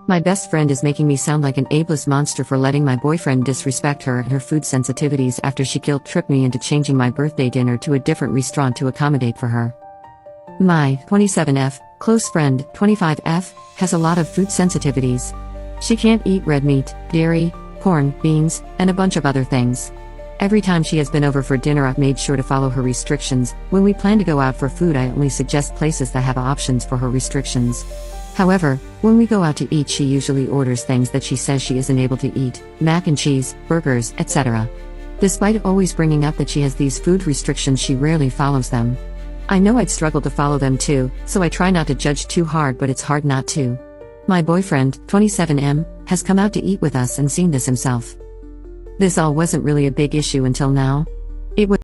My best friend is making me sound like an ableist monster for letting my boyfriend disrespect her and her food sensitivities after she guilt-tripped me into changing my birthday dinner to a different restaurant to accommodate for her. My 27F close friend, 25F, has a lot of food sensitivities. She can't eat red meat, dairy, corn, beans, and a bunch of other things. Every time she has been over for dinner, I've made sure to follow her restrictions. When we plan to go out for food, I only suggest places that have options for her restrictions. However, when we go out to eat, she usually orders things that she says she isn't able to eat: mac and cheese, burgers, etc. Despite always bringing up that she has these food restrictions, she rarely follows them. I know I'd struggle to follow them too, so I try not to judge too hard, but it's hard not to. My boyfriend, 27M, has come out to eat with us and seen this himself. This all wasn't really a big issue until now. It was